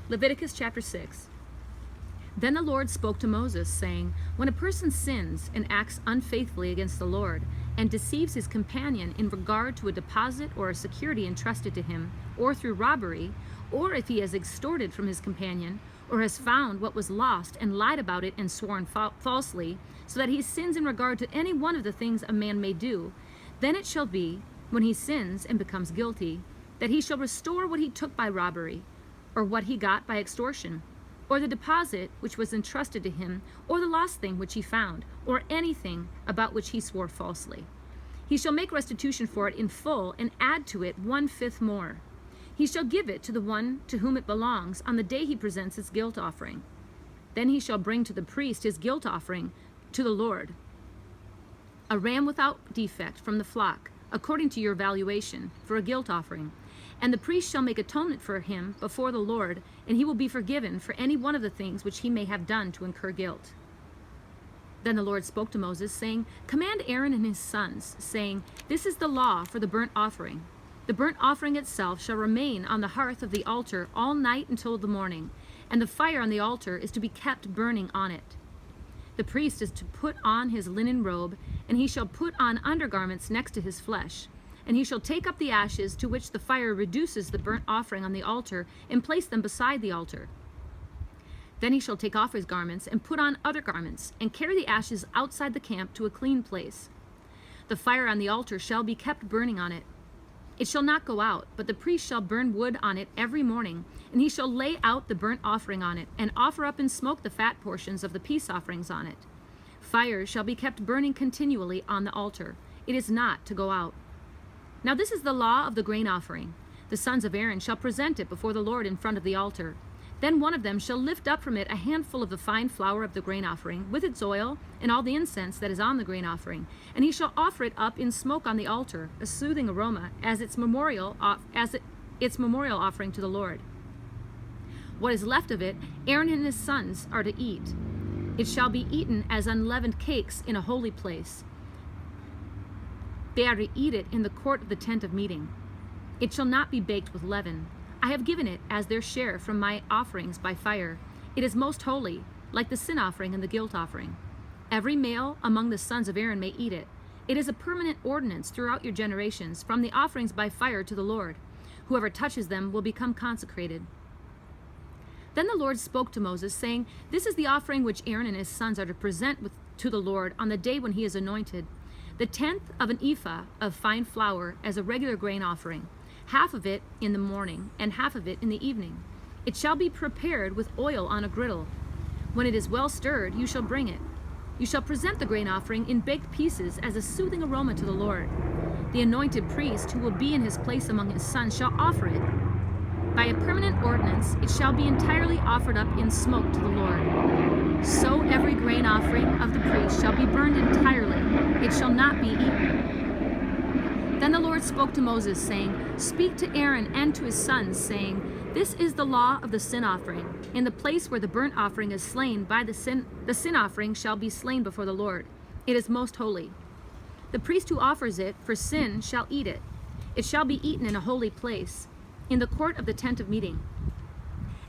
Leviticus chapter 6. Then the Lord spoke to Moses, saying, when a person sins and acts unfaithfully against the Lord, and deceives his companion in regard to a deposit or a security entrusted to him, or through robbery, or if he has extorted from his companion, or has found what was lost and lied about it and sworn falsely, so that he sins in regard to any one of the things a man may do, then it shall be, when he sins and becomes guilty, that he shall restore what he took by robbery, or what he got by extortion, or the deposit which was entrusted to him, or the lost thing which he found, or anything about which he swore falsely. He shall make restitution for it in full, and add to it 1/5 more. He shall give it to the one to whom it belongs on the day he presents his guilt offering. Then he shall bring to the priest his guilt offering to the Lord, a ram without defect from the flock, according to your valuation, for a guilt offering. And the priest shall make atonement for him before the Lord, and he will be forgiven for any one of the things which he may have done to incur guilt. Then the Lord spoke to Moses, saying, command Aaron and his sons, saying, this is the law for the burnt offering. The burnt offering itself shall remain on the hearth of the altar all night until the morning, and the fire on the altar is to be kept burning on it. The priest is to put on his linen robe, and he shall put on undergarments next to his flesh. And he shall take up the ashes to which the fire reduces the burnt offering on the altar, and place them beside the altar. Then he shall take off his garments, and put on other garments, and carry the ashes outside the camp to a clean place. The fire on the altar shall be kept burning on it. It shall not go out, but the priest shall burn wood on it every morning, and he shall lay out the burnt offering on it, and offer up in smoke the fat portions of the peace offerings on it. Fire shall be kept burning continually on the altar. It is not to go out. Now this is the law of the grain offering. The sons of Aaron shall present it before the Lord in front of the altar. Then one of them shall lift up from it a handful of the fine flour of the grain offering, with its oil, and all the incense that is on the grain offering. And he shall offer it up in smoke on the altar, a soothing aroma, as its memorial offering to the Lord. What is left of it, Aaron and his sons are to eat. It shall be eaten as unleavened cakes in a holy place. They are to eat it in the court of the tent of meeting. It shall not be baked with leaven. I have given it as their share from my offerings by fire. It is most holy, like the sin offering and the guilt offering. Every male among the sons of Aaron may eat it. It is a permanent ordinance throughout your generations, from the offerings by fire to the Lord. Whoever touches them will become consecrated. Then the Lord spoke to Moses, saying, this is the offering which Aaron and his sons are to present to the Lord on the day when he is anointed. The 1/10 of an ephah of fine flour as a regular grain offering, half of it in the morning and half of it in the evening. It shall be prepared with oil on a griddle. When it is well stirred, you shall bring it. You shall present the grain offering in baked pieces as a soothing aroma to the Lord. The anointed priest who will be in his place among his sons shall offer it. By a permanent ordinance, it shall be entirely offered up in smoke to the Lord. So every grain offering of the priest shall be burned entirely. It shall not be eaten. Then the Lord spoke to Moses, saying, speak to Aaron and to his sons, saying, this is the law of the sin offering. In the place where the burnt offering is slain by the sin offering shall be slain before the Lord. It is most holy. The priest who offers it for sin shall eat it. It shall be eaten in a holy place, in the court of the tent of meeting.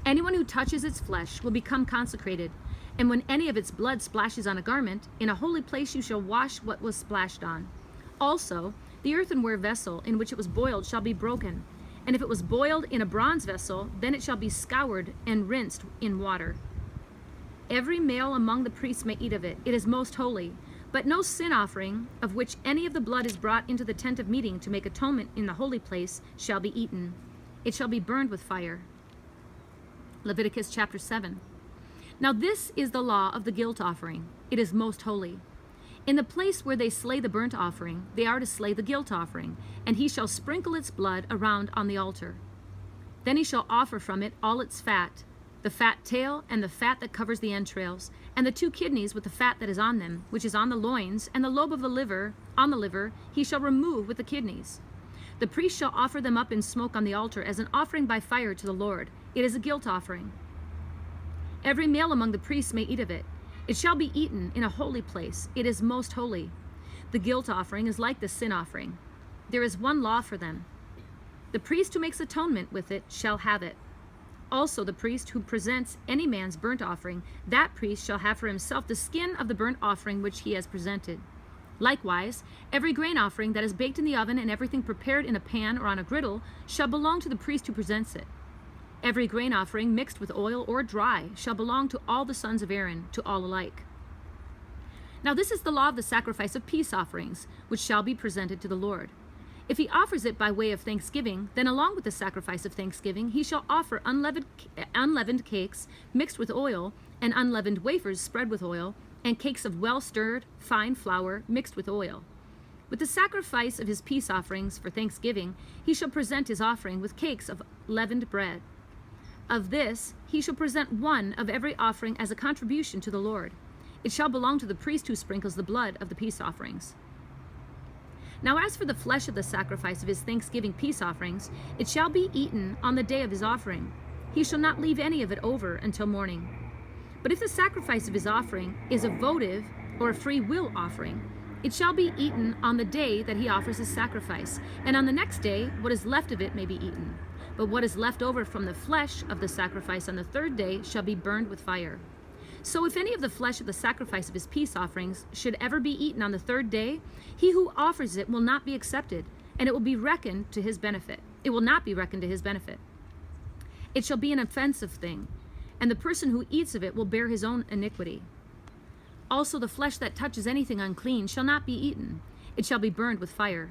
Anyone who touches its flesh will become consecrated, and when any of its blood splashes on a garment, in a holy place you shall wash what was splashed on. Also, the earthenware vessel in which it was boiled shall be broken, and if it was boiled in a bronze vessel, then it shall be scoured and rinsed in water. Every male among the priests may eat of it. It is most holy. But no sin offering, of which any of the blood is brought into the tent of meeting to make atonement in the holy place, shall be eaten. It shall be burned with fire. Leviticus chapter 7. Now this is the law of the guilt offering. It is most holy. In the place where they slay the burnt offering, they are to slay the guilt offering, and he shall sprinkle its blood around on the altar. Then he shall offer from it all its fat, the fat tail and the fat that covers the entrails, and the 2 kidneys with the fat that is on them, which is on the loins, and the lobe of the liver, on the liver, he shall remove with the kidneys. The priest shall offer them up in smoke on the altar as an offering by fire to the Lord. It is a guilt offering. Every male among the priests may eat of it. It shall be eaten in a holy place. It is most holy. The guilt offering is like the sin offering. There is one law for them. The priest who makes atonement with it shall have it. Also the priest who presents any man's burnt offering, that priest shall have for himself the skin of the burnt offering which he has presented. Likewise, every grain offering that is baked in the oven and everything prepared in a pan or on a griddle shall belong to the priest who presents it. Every grain offering mixed with oil or dry shall belong to all the sons of Aaron, to all alike. Now this is the law of the sacrifice of peace offerings, which shall be presented to the Lord. If he offers it by way of thanksgiving, then along with the sacrifice of thanksgiving, he shall offer unleavened cakes mixed with oil, and unleavened wafers spread with oil, and cakes of well-stirred, fine flour mixed with oil. With the sacrifice of his peace offerings for thanksgiving, he shall present his offering with cakes of leavened bread. Of this he shall present one of every offering as a contribution to the Lord. It shall belong to the priest who sprinkles the blood of the peace offerings. Now as for the flesh of the sacrifice of his thanksgiving peace offerings, it shall be eaten on the day of his offering. He shall not leave any of it over until morning. But if the sacrifice of his offering is a votive or a free will offering, it shall be eaten on the day that he offers his sacrifice, and on the next day what is left of it may be eaten. But what is left over from the flesh of the sacrifice on the third day shall be burned with fire. So if any of the flesh of the sacrifice of his peace offerings should ever be eaten on the third day, he who offers it will not be accepted, and it will be reckoned to his benefit. It will not be reckoned to his benefit. It shall be an offensive thing, and the person who eats of it will bear his own iniquity. Also the flesh that touches anything unclean shall not be eaten. It shall be burned with fire.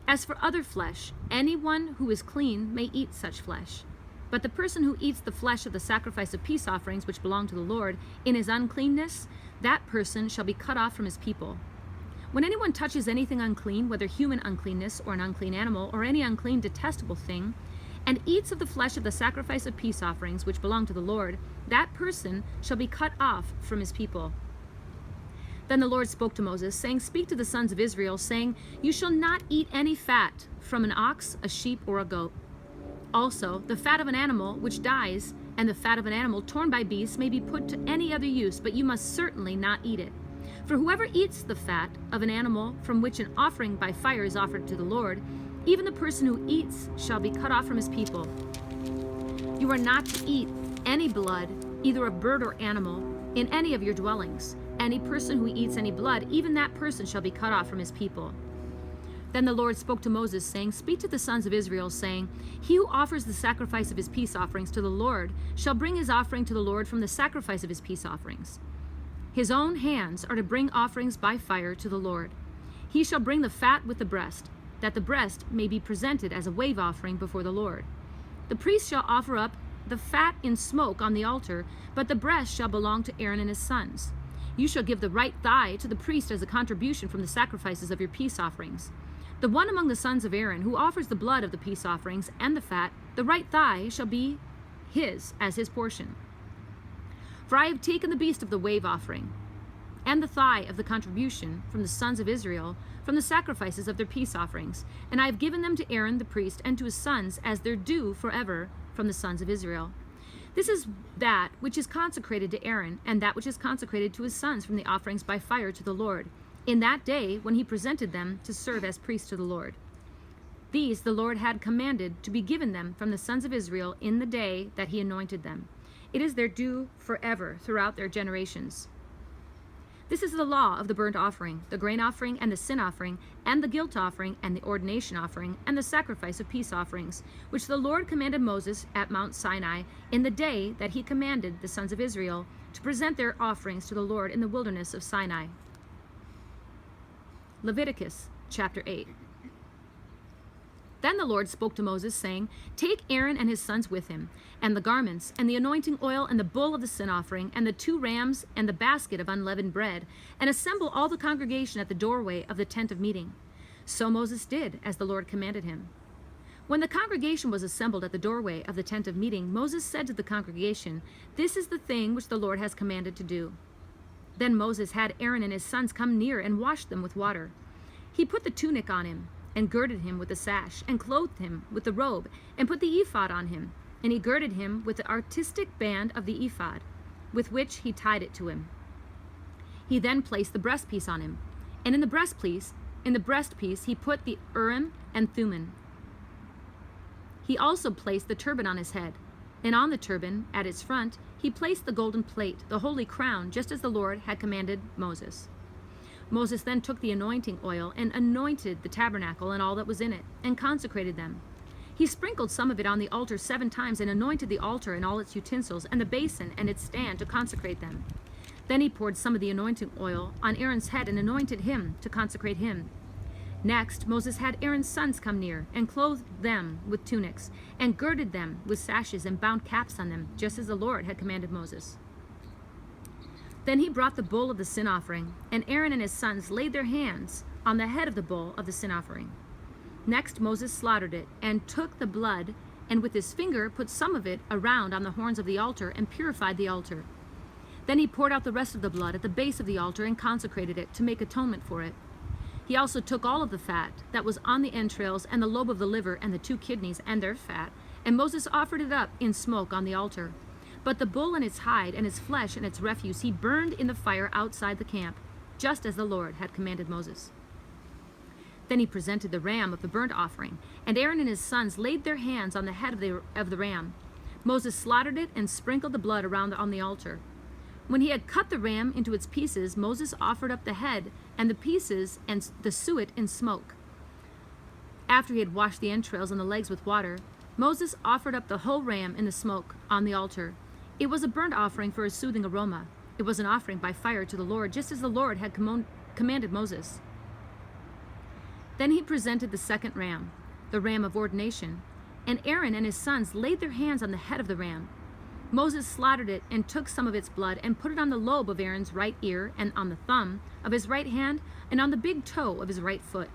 As for other flesh, anyone who is clean may eat such flesh. But the person who eats the flesh of the sacrifice of peace offerings which belong to the Lord in his uncleanness, that person shall be cut off from his people. When anyone touches anything unclean, whether human uncleanness or an unclean animal or any unclean detestable thing, and eats of the flesh of the sacrifice of peace offerings which belong to the Lord, that person shall be cut off from his people. Then the Lord spoke to Moses, saying, Speak to the sons of Israel, saying, You shall not eat any fat from an ox, a sheep, or a goat. Also, the fat of an animal which dies, and the fat of an animal torn by beasts may be put to any other use, but you must certainly not eat it. For whoever eats the fat of an animal from which an offering by fire is offered to the Lord, even the person who eats shall be cut off from his people. You are not to eat any blood, either of bird or animal, in any of your dwellings. Any person who eats any blood, even that person shall be cut off from his people. Then the Lord spoke to Moses, saying, Speak to the sons of Israel, saying, He who offers the sacrifice of his peace offerings to the Lord shall bring his offering to the Lord from the sacrifice of his peace offerings. His own hands are to bring offerings by fire to the Lord. He shall bring the fat with the breast, that the breast may be presented as a wave offering before the Lord. The priest shall offer up the fat in smoke on the altar, but the breast shall belong to Aaron and his sons. You shall give the right thigh to the priest as a contribution from the sacrifices of your peace offerings. The one among the sons of Aaron who offers the blood of the peace offerings and the fat, the right thigh shall be his as his portion. For I have taken the beast of the wave offering and the thigh of the contribution from the sons of Israel from the sacrifices of their peace offerings, and I have given them to Aaron the priest and to his sons as their due forever from the sons of Israel. This is that which is consecrated to Aaron, and that which is consecrated to his sons from the offerings by fire to the Lord, in that day when he presented them to serve as priests to the Lord. These the Lord had commanded to be given them from the sons of Israel in the day that he anointed them. It is their due forever throughout their generations. This is the law of the burnt offering, the grain offering, and the sin offering, and the guilt offering, and the ordination offering, and the sacrifice of peace offerings, which the Lord commanded Moses at Mount Sinai in the day that he commanded the sons of Israel to present their offerings to the Lord in the wilderness of Sinai. Leviticus chapter 8. Then the Lord spoke to Moses, saying, Take Aaron and his sons with him, and the garments, and the anointing oil, and the bull of the sin offering, and the 2 rams, and the basket of unleavened bread, and assemble all the congregation at the doorway of the tent of meeting. So Moses did, as the Lord commanded him. When the congregation was assembled at the doorway of the tent of meeting, Moses said to the congregation, This is the thing which the Lord has commanded to do. Then Moses had Aaron and his sons come near and washed them with water. He put the tunic on him, and girded him with the sash, and clothed him with the robe, and put the ephod on him, and he girded him with the artistic band of the ephod, with which he tied it to him. He then placed the breastpiece on him, and in the breastpiece he put the Urim and Thummim. He also placed the turban on his head. And on the turban, at its front, he placed the golden plate, the holy crown, just as the Lord had commanded Moses. Moses then took the anointing oil and anointed the tabernacle and all that was in it, and consecrated them. He sprinkled some of it on the altar 7 times and anointed the altar and all its utensils, and the basin and its stand to consecrate them. Then he poured some of the anointing oil on Aaron's head and anointed him to consecrate him. Next, Moses had Aaron's sons come near and clothed them with tunics and girded them with sashes and bound caps on them, just as the Lord had commanded Moses. Then he brought the bull of the sin offering, and Aaron and his sons laid their hands on the head of the bull of the sin offering. Next, Moses slaughtered it and took the blood, and with his finger put some of it around on the horns of the altar and purified the altar. Then he poured out the rest of the blood at the base of the altar and consecrated it to make atonement for it. He also took all of the fat that was on the entrails and the lobe of the liver and the 2 kidneys and their fat, and Moses offered it up in smoke on the altar. But the bull and its hide and its flesh and its refuse he burned in the fire outside the camp, just as the Lord had commanded Moses. Then he presented the ram of the burnt offering, and Aaron and his sons laid their hands on the head of the ram. Moses slaughtered it and sprinkled the blood around on the altar. When he had cut the ram into its pieces, Moses offered up the head and the pieces and the suet in smoke. After he had washed the entrails and the legs with water, Moses offered up the whole ram in the smoke on the altar. It was a burnt offering for a soothing aroma. It was an offering by fire to the Lord, just as the Lord had commanded Moses. Then he presented the second ram, the ram of ordination, and Aaron and his sons laid their hands on the head of the ram. Moses slaughtered it and took some of its blood and put it on the lobe of Aaron's right ear and on the thumb of his right hand and on the big toe of his right foot.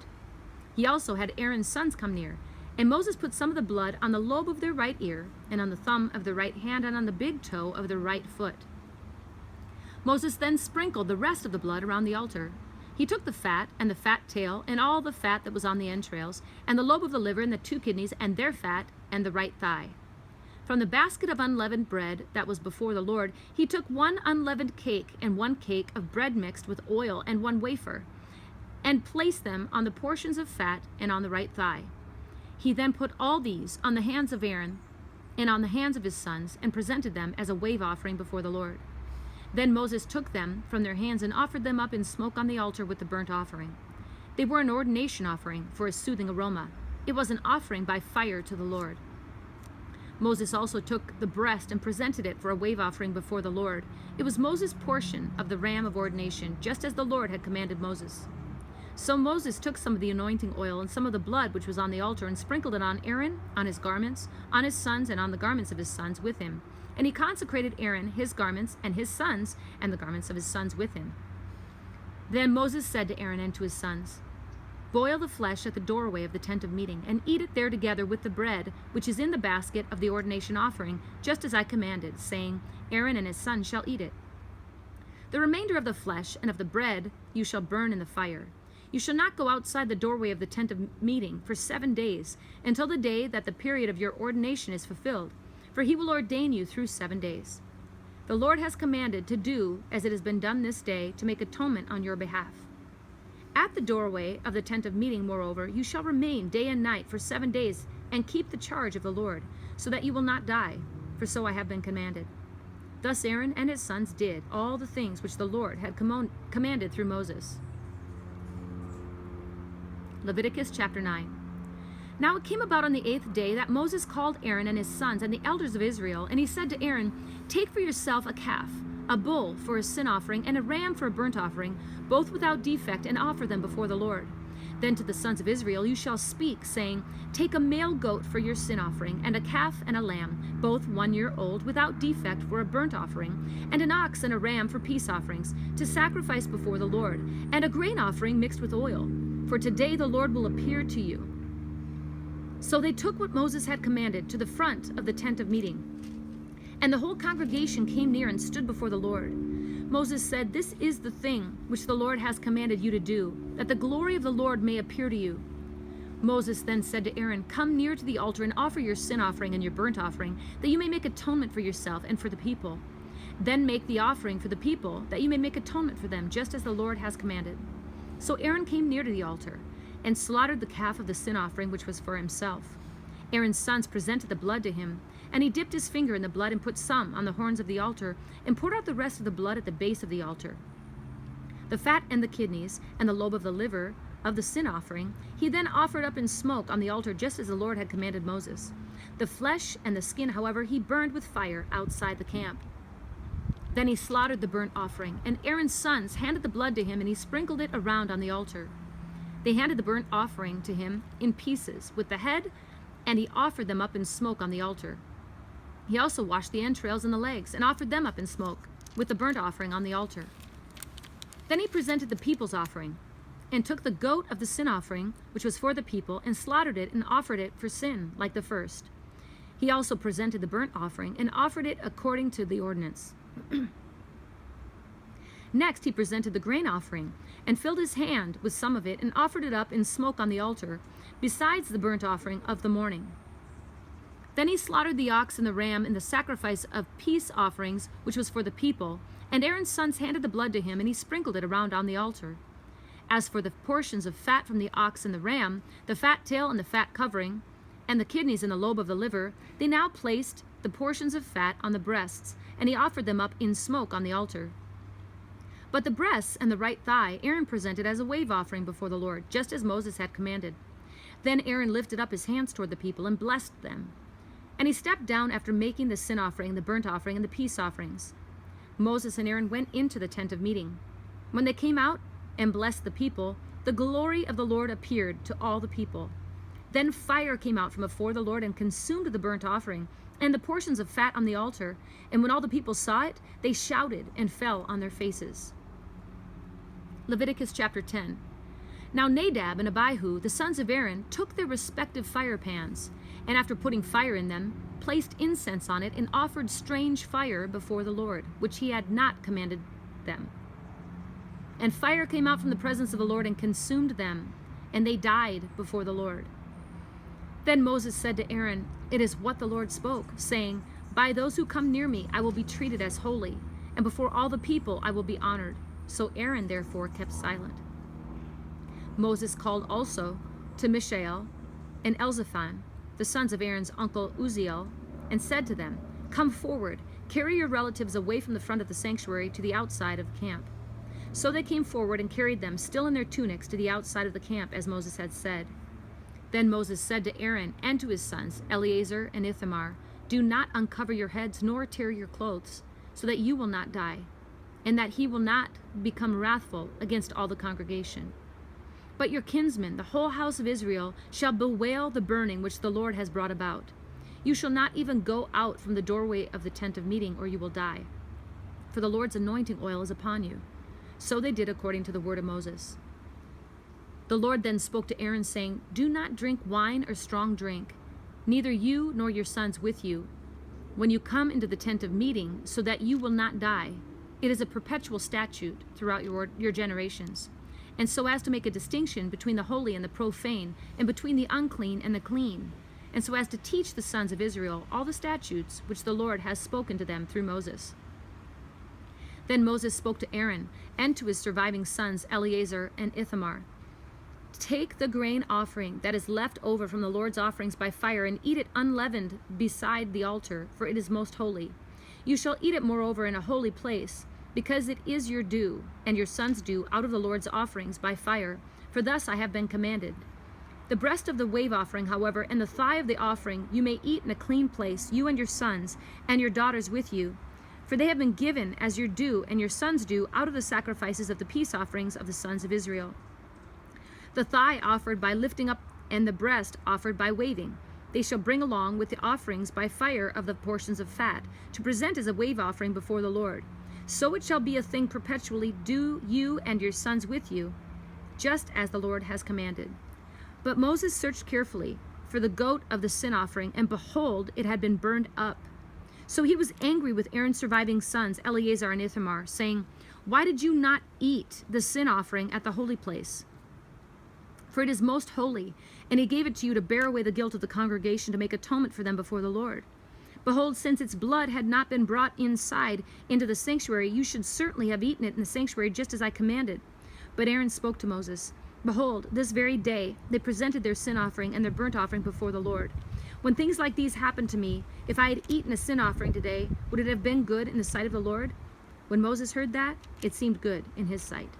He also had Aaron's sons come near, and Moses put some of the blood on the lobe of their right ear and on the thumb of the right hand and on the big toe of the right foot. Moses then sprinkled the rest of the blood around the altar. He took the fat and the fat tail and all the fat that was on the entrails and the lobe of the liver and the 2 kidneys and their fat and the right thigh. From the basket of unleavened bread that was before the Lord, he took 1 unleavened cake and 1 cake of bread mixed with oil and 1 wafer, and placed them on the portions of fat and on the right thigh. He then put all these on the hands of Aaron and on the hands of his sons, and presented them as a wave offering before the Lord. Then Moses took them from their hands and offered them up in smoke on the altar with the burnt offering. They were an ordination offering for a soothing aroma. It was an offering by fire to the Lord. Moses also took the breast and presented it for a wave offering before the Lord. It was Moses' portion of the ram of ordination, just as the Lord had commanded Moses. So Moses took some of the anointing oil and some of the blood which was on the altar and sprinkled it on Aaron, on his garments, on his sons, and on the garments of his sons with him. And he consecrated Aaron, his garments, and his sons, and the garments of his sons with him. Then Moses said to Aaron and to his sons, "Boil the flesh at the doorway of the tent of meeting, and eat it there together with the bread which is in the basket of the ordination offering, just as I commanded, saying, Aaron and his sons shall eat it. The remainder of the flesh and of the bread you shall burn in the fire. You shall not go outside the doorway of the tent of meeting for 7 days, until the day that the period of your ordination is fulfilled, for he will ordain you through 7 days. The Lord has commanded to do as it has been done this day, to make atonement on your behalf. At the doorway of the tent of meeting, moreover, you shall remain day and night for 7 days, and keep the charge of the Lord, so that you will not die, for so I have been commanded." Thus Aaron and his sons did all the things which the Lord had commanded through Moses. Leviticus chapter 9. Now it came about on the 8th day that Moses called Aaron and his sons and the elders of Israel, and he said to Aaron, "Take for yourself a calf, a bull for a sin offering, and a ram for a burnt offering, both without defect, and offer them before the Lord. Then to the sons of Israel you shall speak, saying, Take a male goat for your sin offering, and a calf and a lamb, both 1 year old, without defect, for a burnt offering, and an ox and a ram for peace offerings, to sacrifice before the Lord, and a grain offering mixed with oil. For today the Lord will appear to you." So they took what Moses had commanded to the front of the tent of meeting. And the whole congregation came near and stood before the Lord. Moses said, "This is the thing which the Lord has commanded you to do, that the glory of the Lord may appear to you." Moses then said to Aaron, "Come near to the altar and offer your sin offering and your burnt offering, that you may make atonement for yourself and for the people. Then make the offering for the people, that you may make atonement for them, just as the Lord has commanded." So Aaron came near to the altar and slaughtered the calf of the sin offering which was for himself. Aaron's sons presented the blood to him, and he dipped his finger in the blood and put some on the horns of the altar and poured out the rest of the blood at the base of the altar. The fat and the kidneys and the lobe of the liver of the sin offering he then offered up in smoke on the altar, just as the Lord had commanded Moses. The flesh and the skin, however, he burned with fire outside the camp. Then he slaughtered the burnt offering, and Aaron's sons handed the blood to him, and he sprinkled it around on the altar. They handed the burnt offering to him in pieces with the head, and he offered them up in smoke on the altar. He also washed the entrails and the legs and offered them up in smoke with the burnt offering on the altar. Then he presented the people's offering and took the goat of the sin offering, which was for the people, and slaughtered it and offered it for sin, like the first. He also presented the burnt offering and offered it according to the ordinance. Next he presented the grain offering and filled his hand with some of it and offered it up in smoke on the altar, besides the burnt offering of the morning. Then he slaughtered the ox and the ram in the sacrifice of peace offerings, which was for the people, and Aaron's sons handed the blood to him, and he sprinkled it around on the altar. As for the portions of fat from the ox and the ram, the fat tail and the fat covering, and the kidneys and the lobe of the liver, they now placed the portions of fat on the breasts, and he offered them up in smoke on the altar. But the breasts and the right thigh Aaron presented as a wave offering before the Lord, just as Moses had commanded. Then Aaron lifted up his hands toward the people and blessed them. And he stepped down after making the sin offering, the burnt offering, and the peace offerings. Moses and Aaron went into the tent of meeting. When they came out and blessed the people, the glory of the Lord appeared to all the people. Then fire came out from before the Lord and consumed the burnt offering and the portions of fat on the altar. And when all the people saw it, they shouted and fell on their faces. Leviticus chapter 10. Now Nadab and Abihu, the sons of Aaron, took their respective fire pans, and after putting fire in them, placed incense on it and offered strange fire before the Lord, which he had not commanded them. And fire came out from the presence of the Lord and consumed them, and they died before the Lord. Then Moses said to Aaron, "It is what the Lord spoke, saying, 'By those who come near me I will be treated as holy, and before all the people I will be honored.' So Aaron therefore kept silent. Moses called also to Mishael and Elzaphan, the sons of Aaron's uncle Uzziel, and said to them, 'Come forward, carry your relatives away from the front of the sanctuary to the outside of the camp.' So they came forward and carried them, still in their tunics, to the outside of the camp, as Moses had said. Then Moses said to Aaron and to his sons, Eleazar and Ithamar, 'Do not uncover your heads, nor tear your clothes, so that you will not die, and that he will not become wrathful against all the congregation. But your kinsmen, the whole house of Israel, shall bewail the burning which the Lord has brought about. You shall not even go out from the doorway of the tent of meeting, or you will die. For the Lord's anointing oil is upon you.' So they did according to the word of Moses. The Lord then spoke to Aaron, saying, 'Do not drink wine or strong drink, neither you nor your sons with you, when you come into the tent of meeting, so that you will not die. It is a perpetual statute throughout your generations. And so as to make a distinction between the holy and the profane, and between the unclean and the clean, and so as to teach the sons of Israel all the statutes which the Lord has spoken to them through Moses.' Then Moses spoke to Aaron and to his surviving sons Eleazar and Ithamar, 'Take the grain offering that is left over from the Lord's offerings by fire, and eat it unleavened beside the altar, for it is most holy. You shall eat it moreover in a holy place, because it is your due, and your sons' due, out of the Lord's offerings by fire, for thus I have been commanded. The breast of the wave offering, however, and the thigh of the offering you may eat in a clean place, you and your sons, and your daughters with you, for they have been given as your due, and your sons' due, out of the sacrifices of the peace offerings of the sons of Israel. The thigh offered by lifting up, and the breast offered by waving, they shall bring along with the offerings by fire of the portions of fat, to present as a wave offering before the Lord. So it shall be a thing perpetually due you and your sons with you, just as the Lord has commanded.' But Moses searched carefully for the goat of the sin offering, and behold, it had been burned up. So he was angry with Aaron's surviving sons, Eleazar and Ithamar, saying, 'Why did you not eat the sin offering at the holy place? For it is most holy, and he gave it to you to bear away the guilt of the congregation, to make atonement for them before the Lord. Behold, since its blood had not been brought inside into the sanctuary, you should certainly have eaten it in the sanctuary, just as I commanded.' But Aaron spoke to Moses, 'Behold, this very day they presented their sin offering and their burnt offering before the Lord. When things like these happened to me, if I had eaten a sin offering today, would it have been good in the sight of the Lord? When Moses heard that, it seemed good in his sight.